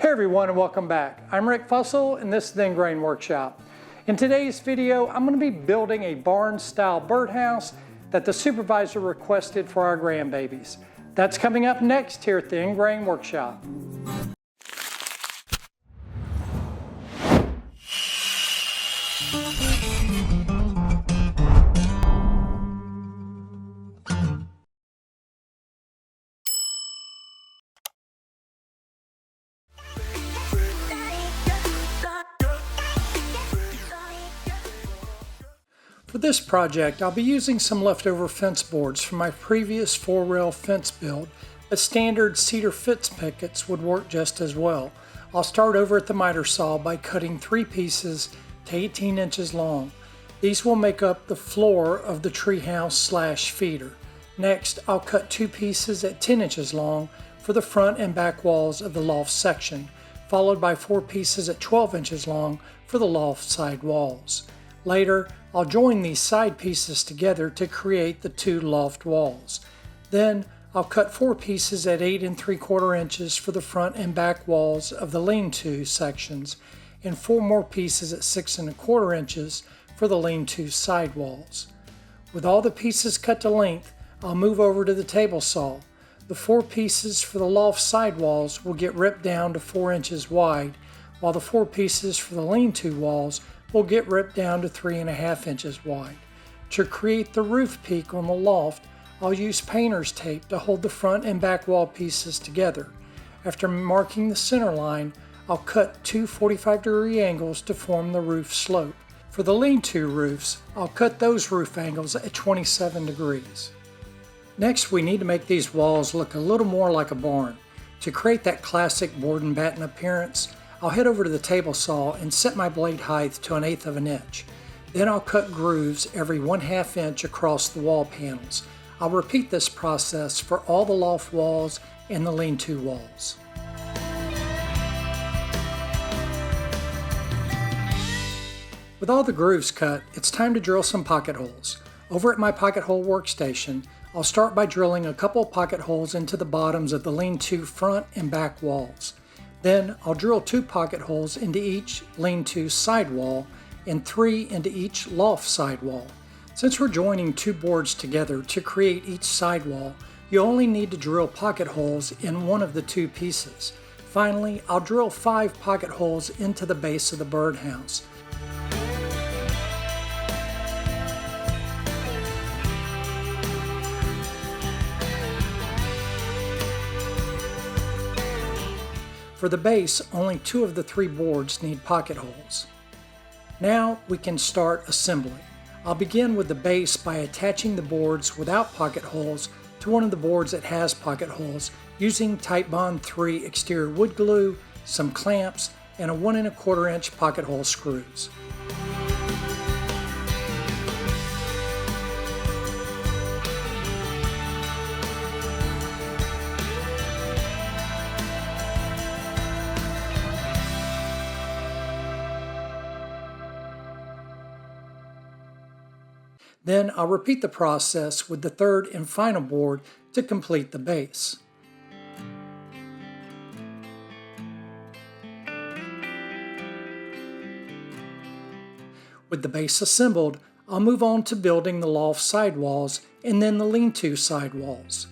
Hey everyone, and welcome back. I'm Rick Fussell and this is the Ingrain Workshop. In today's video, I'm going to be building a barn-style birdhouse that the supervisor requested for our grandbabies. That's coming up next here at the Ingrain Workshop. For this project, I'll be using some leftover fence boards from my previous 4-rail fence build, but standard cedar fence pickets would work just as well. I'll start over at the miter saw by cutting 3 pieces to 18 inches long. These will make up the floor of the treehouse / feeder. Next, I'll cut 2 pieces at 10 inches long for the front and back walls of the loft section, followed by 4 pieces at 12 inches long for the loft side walls. Later, I'll join these side pieces together to create the 2 loft walls. Then, I'll cut 4 pieces at 8 3/4 inches for the front and back walls of the lean-to sections, and 4 more pieces at 6 1/4 inches for the lean-to side walls. With all the pieces cut to length, I'll move over to the table saw. The 4 pieces for the loft side walls will get ripped down to 4 inches wide, while the 4 pieces for the lean-to walls will get ripped down to 3 1/2 inches wide. To create the roof peak on the loft, I'll use painter's tape to hold the front and back wall pieces together. After marking the center line, I'll cut 2 45-degree angles to form the roof slope. For the lean-to roofs, I'll cut those roof angles at 27 degrees. Next, we need to make these walls look a little more like a barn. To create that classic board-and-batten appearance, I'll head over to the table saw and set my blade height to 1/8 of an inch. Then I'll cut grooves every 1/2 inch across the wall panels. I'll repeat this process for all the loft walls and the lean-to walls. With all the grooves cut, it's time to drill some pocket holes. Over at my pocket hole workstation, I'll start by drilling a couple pocket holes into the bottoms of the lean-to front and back walls. Then I'll drill 2 pocket holes into each lean-to side wall and 3 into each loft side wall. Since we're joining 2 boards together to create each side wall, you only need to drill pocket holes in one of the 2 pieces. Finally, I'll drill 5 pocket holes into the base of the birdhouse. For the base, only 2 of the 3 boards need pocket holes. Now we can start assembly. I'll begin with the base by attaching the boards without pocket holes to one of the boards that has pocket holes using Titebond 3 exterior wood glue, some clamps, and a 1 1/4 inch pocket hole screws. Then I'll repeat the process with the 3rd and final board to complete the base. With the base assembled, I'll move on to building the loft side walls and then the lean-to side walls.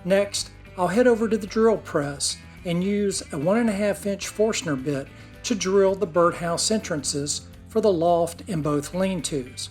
Next, I'll head over to the drill press and use a 1 1/2 inch Forstner bit to drill the birdhouse entrances for the loft and both lean-tos.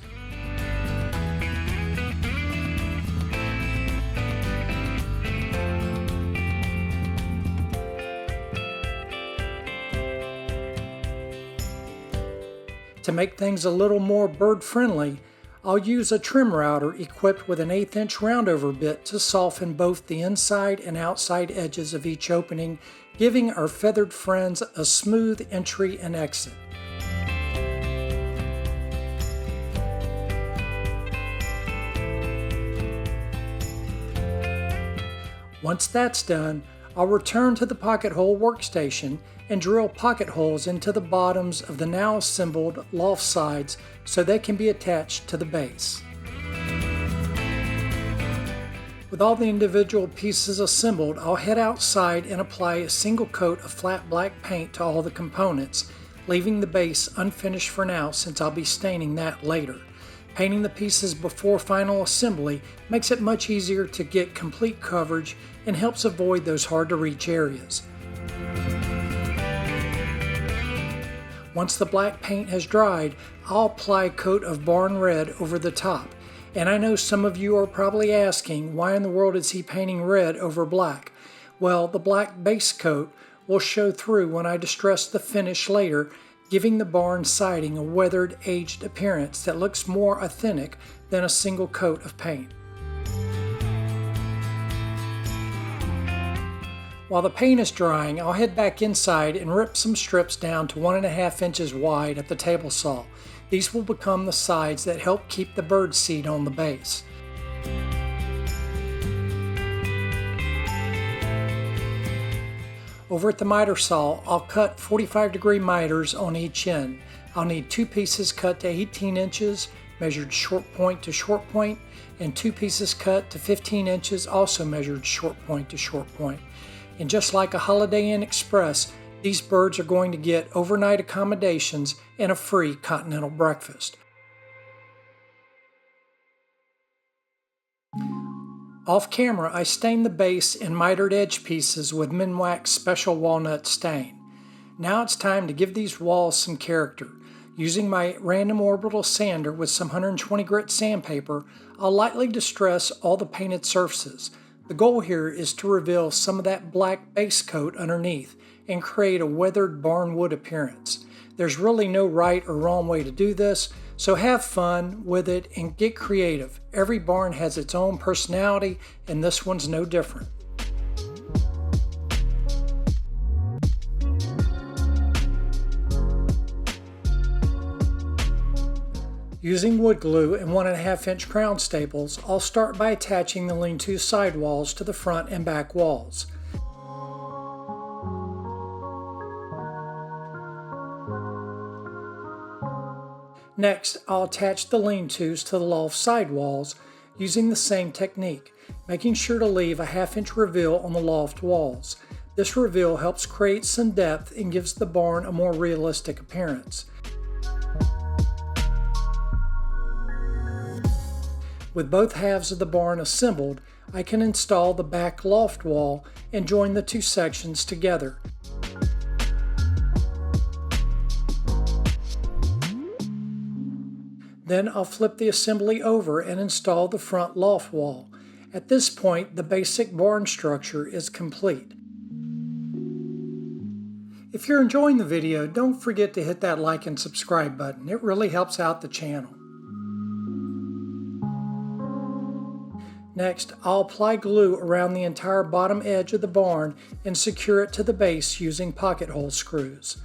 To make things a little more bird-friendly, I'll use a trim router equipped with an 1/8 inch roundover bit to soften both the inside and outside edges of each opening, giving our feathered friends a smooth entry and exit. Once that's done, I'll return to the pocket hole workstation and drill pocket holes into the bottoms of the now assembled loft sides so they can be attached to the base. With all the individual pieces assembled, I'll head outside and apply a single coat of flat black paint to all the components, leaving the base unfinished for now since I'll be staining that later. Painting the pieces before final assembly makes it much easier to get complete coverage and helps avoid those hard to reach areas. Once the black paint has dried, I'll apply a coat of barn red over the top. And I know some of you are probably asking, why in the world is he painting red over black? Well, the black base coat will show through when I distress the finish later, giving the barn siding a weathered, aged appearance that looks more authentic than a single coat of paint. While the paint is drying, I'll head back inside and rip some strips down to 1.5 inches wide at the table saw. These will become the sides that help keep the bird seat on the base. Over at the miter saw, I'll cut 45-degree miters on each end. I'll need 2 pieces cut to 18 inches, measured short point to short point, and 2 pieces cut to 15 inches, also measured short point to short point. And just like a Holiday Inn Express, these birds are going to get overnight accommodations and a free continental breakfast. Off camera, I stained the base and mitered edge pieces with Minwax Special Walnut Stain. Now it's time to give these walls some character. Using my random orbital sander with some 120 grit sandpaper, I'll lightly distress all the painted surfaces. The goal here is to reveal some of that black base coat underneath and create a weathered barnwood appearance. There's really no right or wrong way to do this, so have fun with it and get creative. Every barn has its own personality, and this one's no different. Using wood glue and 1.5 inch crown staples, I'll start by attaching the lean-to side walls to the front and back walls. Next, I'll attach the lean-tos to the loft side walls using the same technique, making sure to leave a 1/2 inch reveal on the loft walls. This reveal helps create some depth and gives the barn a more realistic appearance. With both halves of the barn assembled, I can install the back loft wall and join the 2 sections together. Then I'll flip the assembly over and install the front loft wall. At this point, the basic barn structure is complete. If you're enjoying the video, don't forget to hit that like and subscribe button. It really helps out the channel. Next, I'll apply glue around the entire bottom edge of the barn and secure it to the base using pocket hole screws.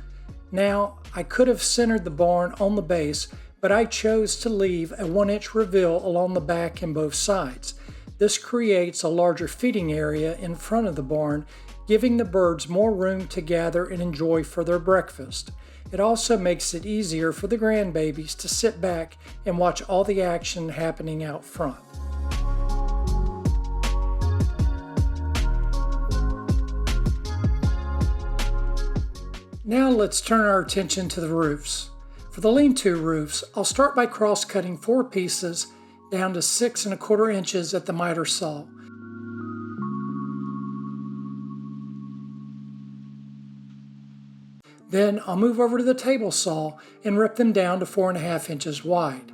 Now, I could have centered the barn on the base, but I chose to leave a 1 inch reveal along the back and both sides. This creates a larger feeding area in front of the barn, giving the birds more room to gather and enjoy for their breakfast. It also makes it easier for the grandbabies to sit back and watch all the action happening out front. Now let's turn our attention to the roofs. For the lean-to roofs, I'll start by cross-cutting 4 pieces down to 6 1/4 inches at the miter saw. Then I'll move over to the table saw and rip them down to 4.5 inches wide.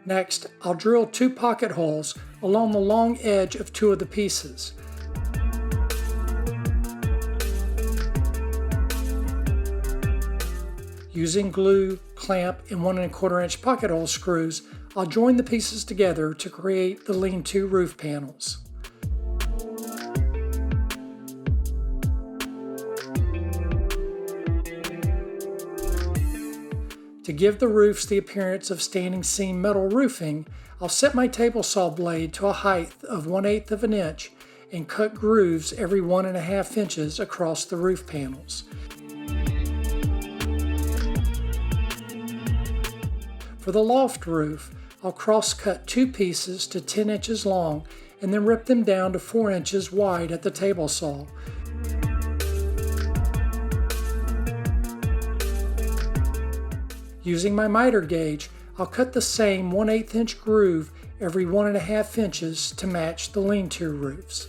Next, I'll drill 2 pocket holes along the long edge of 2 of the pieces. Using glue, clamp, and 1 1/4 inch pocket hole screws, I'll join the pieces together to create the lean-to roof panels. To give the roofs the appearance of standing seam metal roofing, I'll set my table saw blade to a height of 1/8 of an inch and cut grooves every 1.5 inches across the roof panels. For the loft roof, I'll cross-cut 2 pieces to 10 inches long and then rip them down to 4 inches wide at the table saw. Using my miter gauge, I'll cut the same 1/8 inch groove every 1.5 inches to match the lean-to roofs.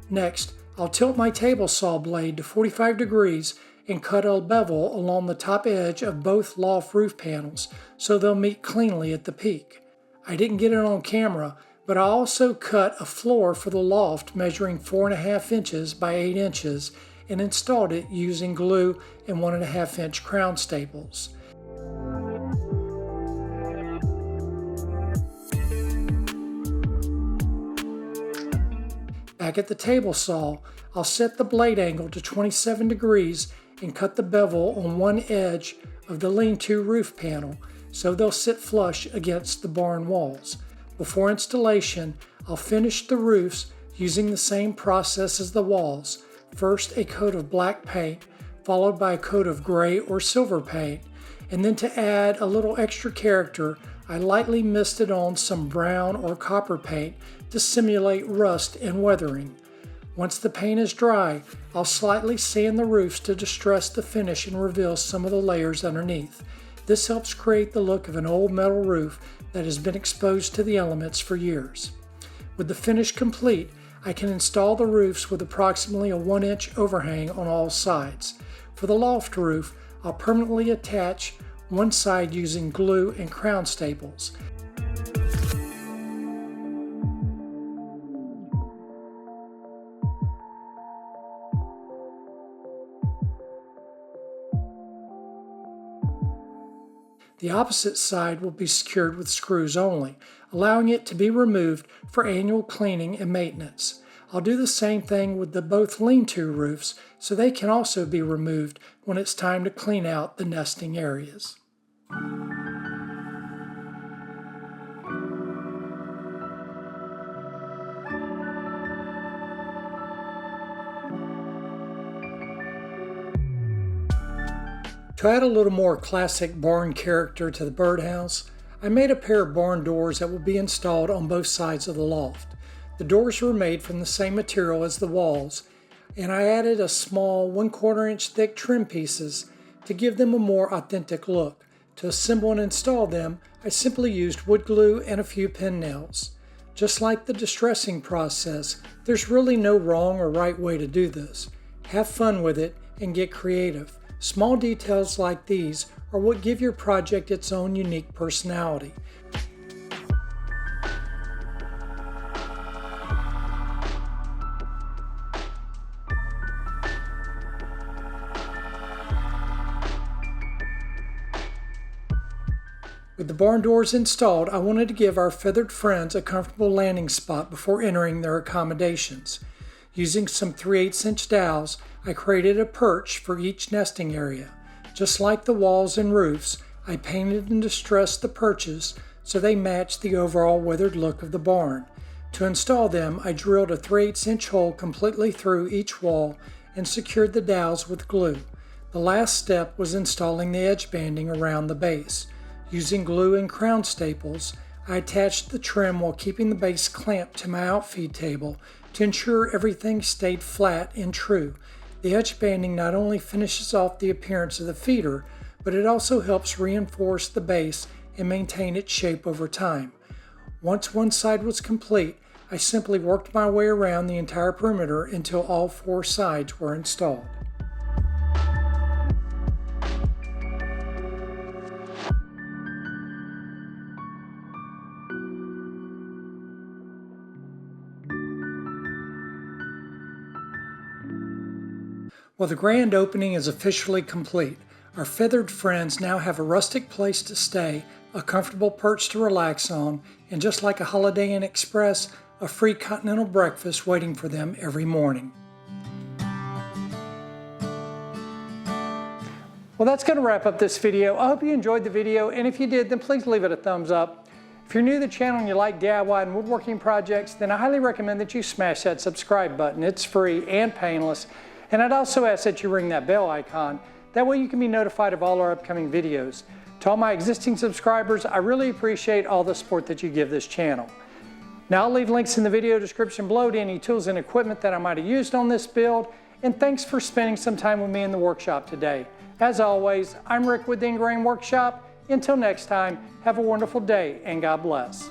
Next, I'll tilt my table saw blade to 45 degrees and cut a bevel along the top edge of both loft roof panels so they'll meet cleanly at the peak. I didn't get it on camera, but I also cut a floor for the loft measuring 4.5 inches by 8 inches and installed it using glue and 1.5 inch crown staples. Back at the table saw, I'll set the blade angle to 27 degrees and cut the bevel on one edge of the lean-to roof panel so they'll sit flush against the barn walls. Before installation, I'll finish the roofs using the same process as the walls. First, a coat of black paint, followed by a coat of gray or silver paint, and then to add a little extra character, I lightly misted on some brown or copper paint to simulate rust and weathering. Once the paint is dry, I'll slightly sand the roofs to distress the finish and reveal some of the layers underneath. This helps create the look of an old metal roof that has been exposed to the elements for years. With the finish complete, I can install the roofs with approximately a 1-inch overhang on all sides. For the loft roof, I'll permanently attach one side using glue and crown staples. The opposite side will be secured with screws only, allowing it to be removed for annual cleaning and maintenance. I'll do the same thing with the both lean-to roofs so they can also be removed when it's time to clean out the nesting areas. To add a little more classic barn character to the birdhouse, I made a pair of barn doors that will be installed on both sides of the loft. The doors were made from the same material as the walls, and I added a small 1/4 inch thick trim pieces to give them a more authentic look. To assemble and install them, I simply used wood glue and a few pin nails. Just like the distressing process, there's really no wrong or right way to do this. Have fun with it and get creative. Small details like these are what give your project its own unique personality. With the barn doors installed, I wanted to give our feathered friends a comfortable landing spot before entering their accommodations. Using some 3/8 inch dowels, I created a perch for each nesting area. Just like the walls and roofs, I painted and distressed the perches so they matched the overall weathered look of the barn. To install them, I drilled a 3/8 inch hole completely through each wall and secured the dowels with glue. The last step was installing the edge banding around the base. Using glue and crown staples, I attached the trim while keeping the base clamped to my outfeed table to ensure everything stayed flat and true. The edge banding not only finishes off the appearance of the feeder, but it also helps reinforce the base and maintain its shape over time. Once one side was complete, I simply worked my way around the entire perimeter until all 4 sides were installed. Well, the grand opening is officially complete. Our feathered friends now have a rustic place to stay, a comfortable perch to relax on, and just like a Holiday Inn Express, a free continental breakfast waiting for them every morning. Well, that's going to wrap up this video. I hope you enjoyed the video, and if you did, then please leave it a thumbs up. If you're new to the channel and you like DIY and woodworking projects, then I highly recommend that you smash that subscribe button. It's free and painless. And I'd also ask that you ring that bell icon. That way you can be notified of all our upcoming videos. To all my existing subscribers, I really appreciate all the support that you give this channel. Now I'll leave links in the video description below to any tools and equipment that I might have used on this build. And thanks for spending some time with me in the workshop today. As always, I'm Rick with the Ingrain Workshop. Until next time, have a wonderful day and God bless.